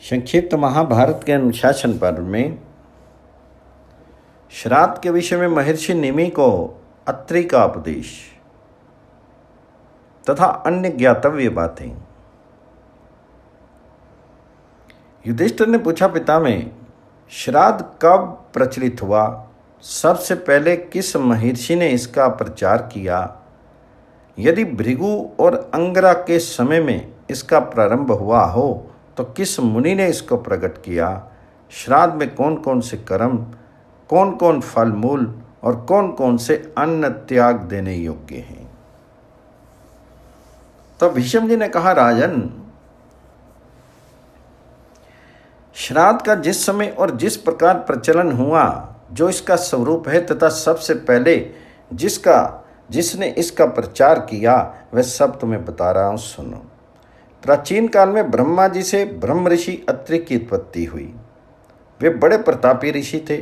संक्षिप्त महाभारत के अनुशासन पर्व में श्राद्ध के विषय में महर्षि निमि को अत्रि का उपदेश तथा अन्य ज्ञातव्य बातें। युधिष्ठिर ने पूछा, पिता में श्राद्ध कब प्रचलित हुआ? सबसे पहले किस महर्षि ने इसका प्रचार किया? यदि भृगु और अंगरा के समय में इसका प्रारंभ हुआ हो तो किस मुनि ने इसको प्रकट किया? श्राद्ध में कौन कौन से कर्म, कौन कौन फल मूल और कौन कौन से अन्न त्याग देने योग्य हैं? तो भीष्म जी ने कहा, राजन, श्राद्ध का जिस समय और जिस प्रकार प्रचलन हुआ, जो इसका स्वरूप है तथा सबसे पहले जिसने इसका प्रचार किया, वह सब तुम्हें बता रहा हूं, सुनो। प्राचीन काल में ब्रह्मा जी से ब्रह्म ऋषि अत्रि की उत्पत्ति हुई। वे बड़े प्रतापी ऋषि थे।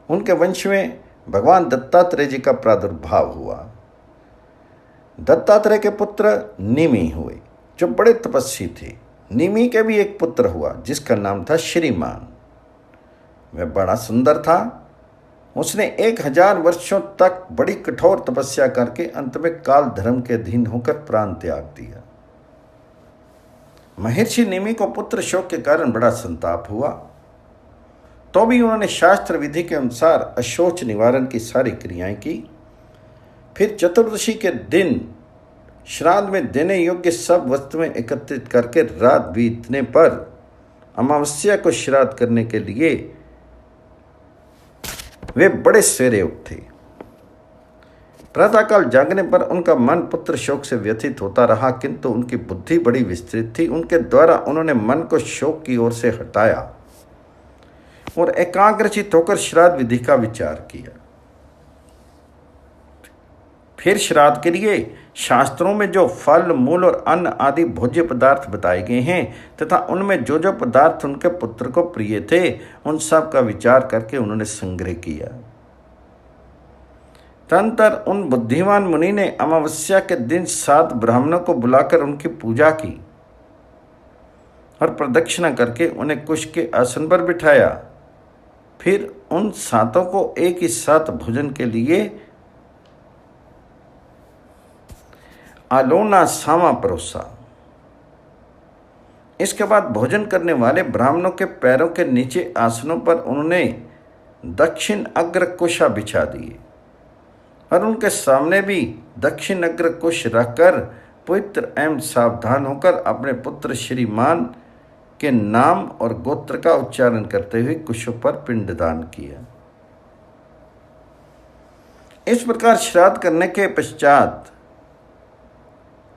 उनके वंश में भगवान दत्तात्रेय जी का प्रादुर्भाव हुआ। दत्तात्रेय के पुत्र निमि हुए, जो बड़े तपस्वी थे। निमि के भी एक पुत्र हुआ जिसका नाम था श्रीमान। वह बड़ा सुंदर था। उसने 1000 वर्षों तक बड़ी कठोर तपस्या करके अंत में काल धर्म के अधीन होकर प्राण त्याग दिया। महर्षि निमि को पुत्र शोक के कारण बड़ा संताप हुआ, तो भी उन्होंने शास्त्र विधि के अनुसार अशोच निवारण की सारी क्रियाएं की। फिर चतुर्दशी के दिन श्राद्ध में देने योग्य सब वस्तुएं एकत्रित करके रात बीतने पर अमावस्या को श्राद्ध करने के लिए वे बड़े सवेरे उठे। प्रातःकाल जागने पर उनका मन पुत्र शोक से व्यथित होता रहा, किंतु उनकी बुद्धि बड़ी विस्तृत थी। उनके द्वारा उन्होंने मन को शोक की ओर से हटाया और एकाग्रचित होकर श्राद्ध विधि का विचार किया। फिर श्राद्ध के लिए शास्त्रों में जो फल मूल और अन्न आदि भोज्य पदार्थ बताए गए हैं तथा उनमें जो जो पदार्थ उनके पुत्र को प्रिय थे, उन सब का विचार करके उन्होंने संग्रह किया। तदनंतर उन बुद्धिमान मुनि ने अमावस्या के दिन 7 ब्राह्मणों को बुलाकर उनकी पूजा की और प्रदक्षिणा करके उन्हें कुश के आसन पर बिठाया। फिर उन 7 को एक ही साथ भोजन के लिए आलोना सामा परोसा। इसके बाद भोजन करने वाले ब्राह्मणों के पैरों के नीचे आसनों पर उन्होंने दक्षिण अग्र कुशा बिछा दिए और उनके सामने भी दक्षिण अग्र कुश रखकर पवित्र एवं सावधान होकर अपने पुत्र श्रीमान के नाम और गोत्र का उच्चारण करते हुए कुशों पर पिंडदान किया। इस प्रकार श्राद्ध करने के पश्चात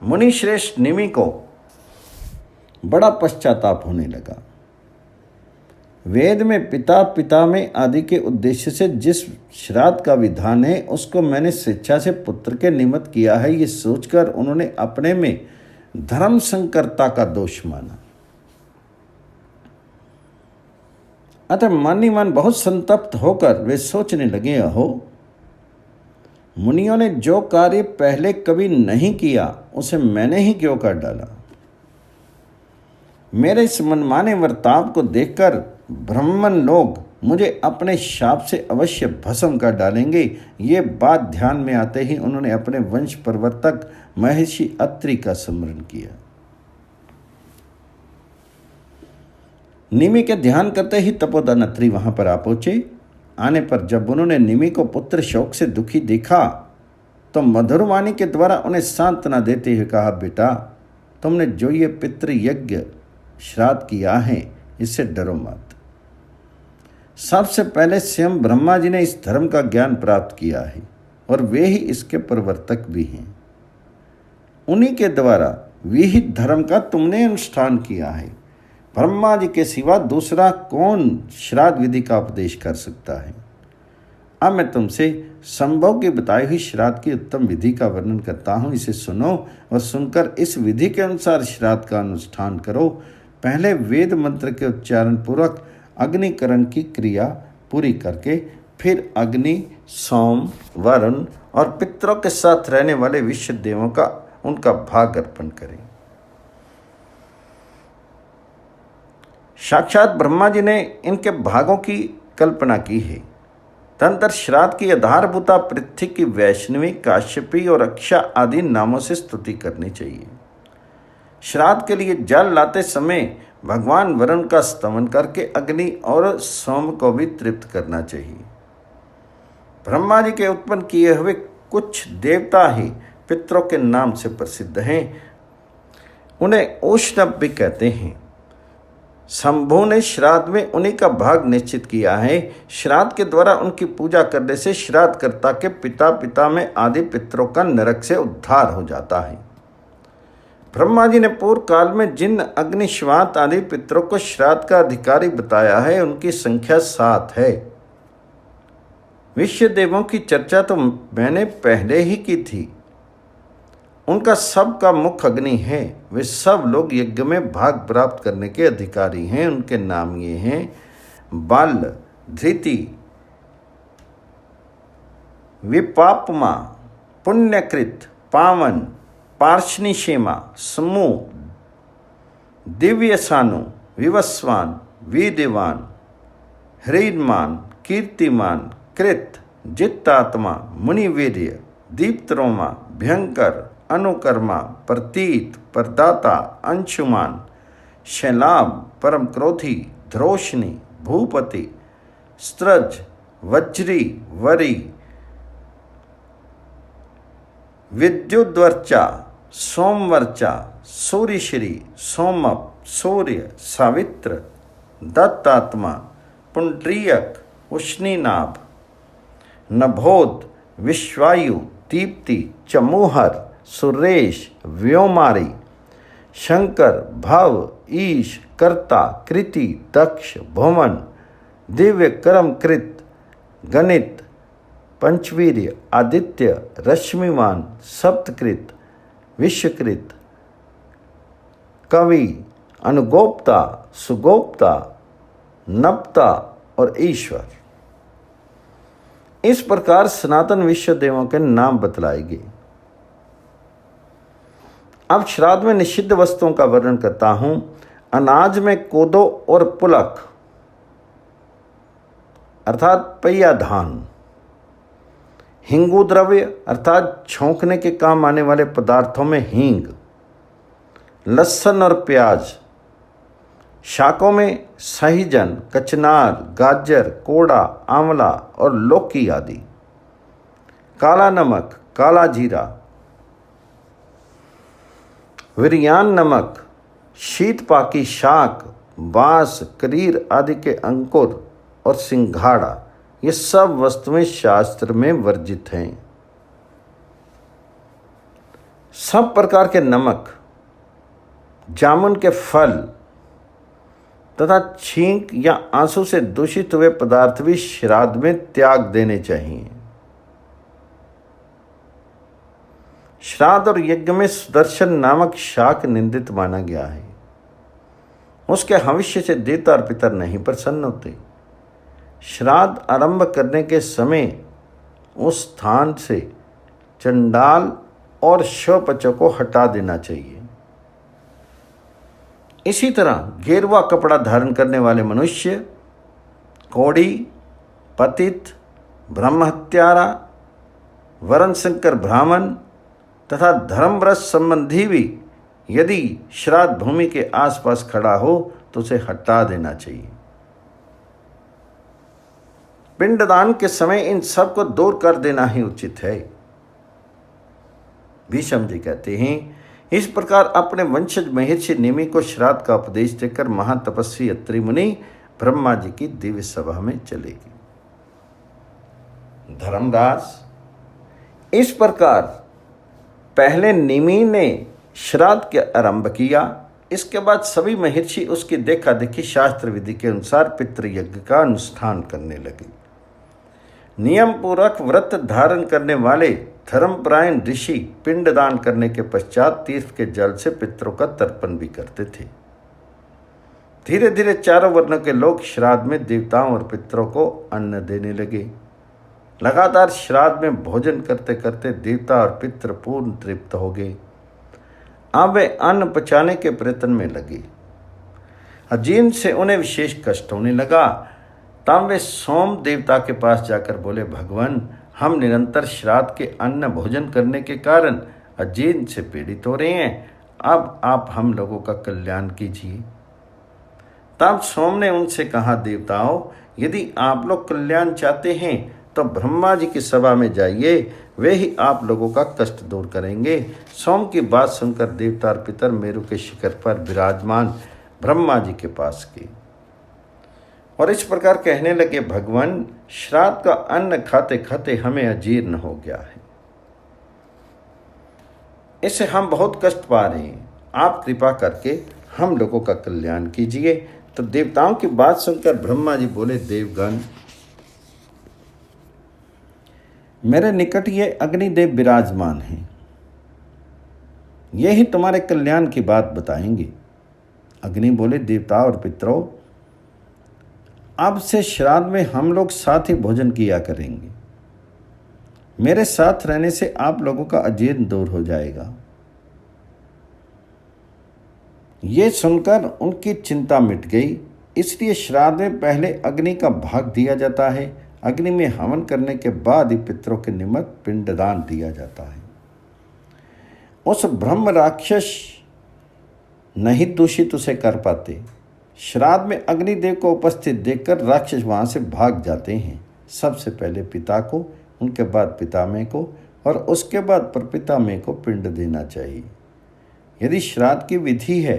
मुनि श्रेष्ठ निमि को बड़ा पश्चाताप होने लगा। वेद में पिता पिता में आदि के उद्देश्य से जिस श्राद्ध का विधान है, उसको मैंने स्वेच्छा से पुत्र के निमित्त किया है, ये सोचकर उन्होंने अपने में धर्म संकरता का दोष माना। अतः मन ही मन बहुत संतप्त होकर वे सोचने लगे, अहो, मुनियों ने जो कार्य पहले कभी नहीं किया उसे मैंने ही क्यों कर डाला। मेरे इस मनमाने वर्ताव को देखकर ब्राह्मण लोग मुझे अपने शाप से अवश्य भस्म कर डालेंगे। ये बात ध्यान में आते ही उन्होंने अपने वंश प्रवर्तक महर्षि अत्रि का स्मरण किया। निमि के ध्यान करते ही तपोधन अत्रि वहां पर आ पहुंचे। आने पर जब उन्होंने निमि को पुत्र शोक से दुखी देखा तो मधुर वाणी के द्वारा उन्हें सांत्वना देते हुए कहा, बेटा, तुमने जो ये पितृ यज्ञ श्राद्ध किया है, इससे डरो मत। सबसे पहले स्वयं ब्रह्मा जी ने इस धर्म का ज्ञान प्राप्त किया है और वे ही इसके प्रवर्तक भी हैं। उन्हीं के द्वारा विहित धर्म का तुमने अनुष्ठान किया है। ब्रह्मा जी के सिवा दूसरा कौन श्राद्ध विधि का उपदेश कर सकता है? अब मैं तुमसे संभव की बताई हुई श्राद्ध की उत्तम विधि का वर्णन करता हूँ, इसे सुनो और सुनकर इस विधि के अनुसार श्राद्ध का अनुष्ठान करो। पहले वेद मंत्र के उच्चारण पूर्वक अग्निकरण की क्रिया पूरी करके फिर अग्नि, सोम, वरुण और पितरों के साथ रहने वाले विश्व देवों का उनका भाग अर्पण करें। साक्षात ब्रह्मा जी ने इनके भागों की कल्पना की है। तदनंतर श्राद्ध की आधारभूता पृथ्वी की वैष्णवी, काश्यपी और अक्षा आदि नामों से स्तुति करनी चाहिए। श्राद्ध के लिए जल लाते समय भगवान वरुण का स्तवन करके अग्नि और सोम को भी तृप्त करना चाहिए। ब्रह्मा जी के उत्पन्न किए हुए कुछ देवता ही पितरों के नाम से प्रसिद्ध हैं। उन्हें उष्णव भी कहते हैं। शंभु ने श्राद्ध में उन्हीं का भाग निश्चित किया है। श्राद्ध के द्वारा उनकी पूजा करने से श्राद्धकर्ता के पिता पितामह आदि पितरों का नरक से उद्धार हो जाता है। ब्रह्मा जी ने पूर्व काल में जिन अग्निश्वात आदि पितरों को श्राद्ध का अधिकारी बताया है, उनकी संख्या 7 है। विश्व देवों की चर्चा तो मैंने पहले ही की थी। उनका सबका मुख अग्नि है। वे सब लोग यज्ञ में भाग प्राप्त करने के अधिकारी हैं। उनके नाम ये हैं: बल, धृति, विपापमा, पुण्यकृत, पावन, पार्ष्णिशेमा, समूह, दिव्यसानु, विवस्वान, वीर्यवान, ह्रीर्मान, कीर्तिमान, कृत, जित्तात्मा, मुनिवीर्य, दीप्तरोमा, भयंकर, अनुकर्मा, प्रतीत, प्रदाता, अंशुमान, शैलाभ, परम क्रोधी, ध्रोषणी, भूपति, स्त्रज, वज्री, वरी, विद्युद्वर्चा, सोमवर्चा, सूर्यश्री, सोमप, सूर्य, सावित्र, दत्तात्मा, पुंड्रीयक, उष्णीनाभ, नभोद, विश्वायु, दीप्ति, चमूहर, सुरेश, व्योमारी, शंकर, भव, ईश, कर्ता, कृति, दक्ष, भुवन, दिव्य, कर्मकृत, गणित, पंचवीर्य, आदित्य, रश्मिमान, सप्तकृत, विश्वकृत, कवि, अनुगोप्ता, सुगोप्ता, नप्ता और ईश्वर। इस प्रकार सनातन विश्व देवों के नाम बतलाए गए। अब श्राद्ध में निषिद्ध वस्तुओं का वर्णन करता हूं। अनाज में कोदो और पुलक अर्थात पहिया धान, हिंगू द्रव्य अर्थात छौंकने के काम आने वाले पदार्थों में हींग, लहसुन और प्याज, शाकों में सहीजन, कचनार, गाजर, कोड़ा, आंवला और लौकी आदि, काला नमक, काला जीरा, विरयान नमक, शीतपाकी शाक, बांस, करीर आदि के अंकुर और सिंघाड़ा, ये सब वस्तुएं शास्त्र में वर्जित हैं। सब प्रकार के नमक, जामुन के फल तथा छींक या आंसू से दूषित हुए पदार्थ भी श्राद्ध में त्याग देने चाहिए। श्राद्ध और यज्ञ में सुदर्शन नामक शाक निंदित माना गया है। उसके हविष्य से देवता और पितर नहीं प्रसन्न होते। श्राद्ध आरंभ करने के समय उस स्थान से चंडाल और शवपचों को हटा देना चाहिए। इसी तरह गेरुआ कपड़ा धारण करने वाले मनुष्य, कोढ़ी, पतित, ब्रह्महत्यारा, वरणशंकर ब्राह्मण तथा धर्मभ्रष्ट संबंधी भी यदि श्राद्ध भूमि के आसपास खड़ा हो तो उसे हटा देना चाहिए। पिंडदान के समय इन सब को दूर कर देना ही उचित है। भीष्म जी कहते हैं, इस प्रकार अपने वंशज महर्षि निमि को श्राद्ध का उपदेश देकर महातपस्वी अत्रि मुनि ब्रह्मा जी की दिव्य सभा में चले गए। धर्मराज, इस प्रकार पहले निमि ने श्राद्ध के आरंभ किया। इसके बाद सभी महर्षि उसकी देखा देखी शास्त्र विधि के अनुसार पितृयज्ञ का अनुष्ठान करने लगे। नियम पूर्वक व्रत धारण करने वाले धर्मपरायण ऋषि पिंडदान करने के पश्चात तीर्थ के जल से पितरों का तर्पण भी करते थे। धीरे धीरे चारों वर्णों के लोग श्राद्ध में देवताओं और पितरों को अन्न देने लगे। लगातार श्राद्ध में भोजन करते करते देवता और पितर पूर्ण तृप्त हो गए। अब वे अन्न पचाने के प्रयत्न में लगे। अजीर्ण से उन्हें विशेष कष्ट होने लगा। तब वे सोम देवता के पास जाकर बोले, भगवान, हम निरंतर श्राद्ध के अन्न भोजन करने के कारण अजीर्ण से पीड़ित हो रहे हैं। अब आप हम लोगों का कल्याण कीजिए। तब सोम ने उनसे कहा, देवताओं, यदि आप लोग कल्याण चाहते हैं तो ब्रह्मा जी की सभा में जाइए, वे ही आप लोगों का कष्ट दूर करेंगे। सोम की बात सुनकर देवता और पितर मेरु के शिखर पर विराजमान ब्रह्मा जी के पास गए और इस प्रकार कहने लगे, भगवान, श्राद्ध का अन्न खाते खाते हमें अजीर्ण हो गया है, इससे हम बहुत कष्ट पा रहे हैं। आप कृपा करके हम लोगों का कल्याण कीजिए। तो देवताओं की बात सुनकर ब्रह्मा जी बोले, देवगण, मेरे निकट ये अग्निदेव विराजमान हैं, ये ही तुम्हारे कल्याण की बात बताएंगे। अग्नि बोले, देवता और पितरों, अब से श्राद्ध में हम लोग साथ ही भोजन किया करेंगे। मेरे साथ रहने से आप लोगों का अजीर्ण दूर हो जाएगा। ये सुनकर उनकी चिंता मिट गई। इसलिए श्राद्ध में पहले अग्नि का भाग दिया जाता है। अग्नि में हवन करने के बाद ही पितरों के निमित्त पिंडदान दिया जाता है। उस ब्रह्म राक्षस नहीं दूषित उसे कर पाते। श्राद्ध में अग्निदेव को उपस्थित देखकर राक्षस वहां से भाग जाते हैं। सबसे पहले पिता को, उनके बाद पितामह को और उसके बाद प्रपितामह को पिंड देना चाहिए। यदि श्राद्ध की विधि है,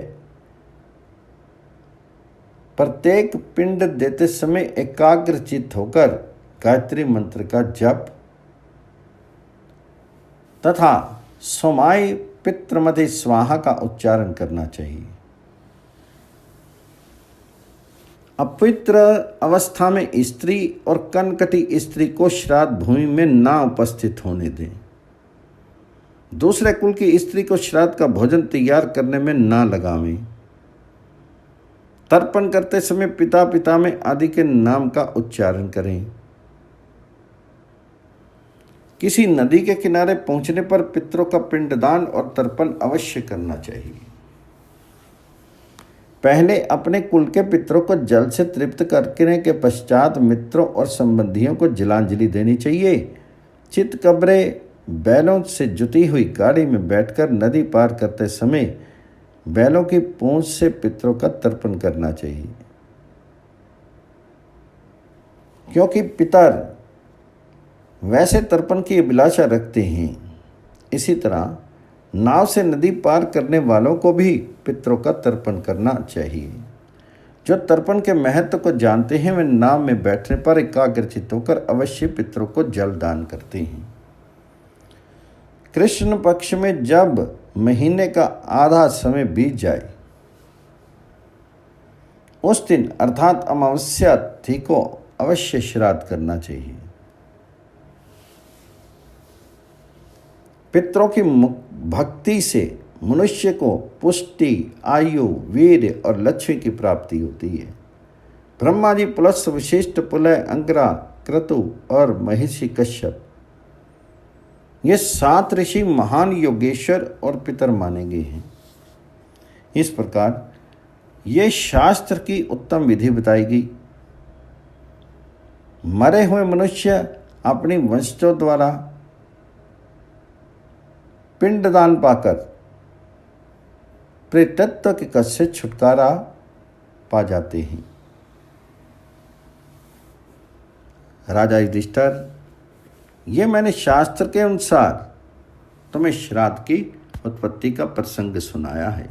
प्रत्येक पिंड देते समय एकाग्रचित्त होकर गायत्री मंत्र का जप तथा सोमाय पितृमधि स्वाहा का उच्चारण करना चाहिए। अपवित्र अवस्था में स्त्री और कनकटी स्त्री को श्राद्ध भूमि में ना उपस्थित होने दें। दूसरे कुल की स्त्री को श्राद्ध का भोजन तैयार करने में ना लगावें। तर्पण करते समय पिता पितामह आदि के नाम का उच्चारण करें। किसी नदी के किनारे पहुंचने पर पितरों का पिंडदान और तर्पण अवश्य करना चाहिए। पहले अपने कुल के पितरों को जल से तृप्त करने के पश्चात मित्रों और संबंधियों को जलांजलि देनी चाहिए। चितकबरे बैलों से जुती हुई गाड़ी में बैठकर नदी पार करते समय बैलों की पूंछ से पितरों का तर्पण करना चाहिए, क्योंकि पितर वैसे तर्पण की अभिलाषा रखते हैं। इसी तरह नाव से नदी पार करने वालों को भी पितरों का तर्पण करना चाहिए। जो तर्पण के महत्व को जानते हैं वे नाव में बैठने पर एकाग्रचित्त होकर अवश्य पितरों को जल दान करते हैं। कृष्ण पक्ष में जब महीने का आधा समय बीत जाए, उस दिन अर्थात अमावस्या तिथि को अवश्य श्राद्ध करना चाहिए। पितरों की भक्ति से मनुष्य को पुष्टि, आयु, वीर और लक्ष्मी की प्राप्ति होती है। ब्रह्मा जी प्लस विशिष्ट, पुलय, अंगिरा, क्रतु और महिषी कश्यप, ये 7 ऋषि महान योगेश्वर और पितर माने गए हैं। इस प्रकार ये शास्त्र की उत्तम विधि बताई गई। मरे हुए मनुष्य अपनी वंशजों द्वारा पिंडदान पाकर प्रेतत्व के कष्ट से छुटकारा पा जाते हैं। राजा युधिष्ठिर, ये मैंने शास्त्र के अनुसार तुम्हें श्राद्ध की उत्पत्ति का प्रसंग सुनाया है।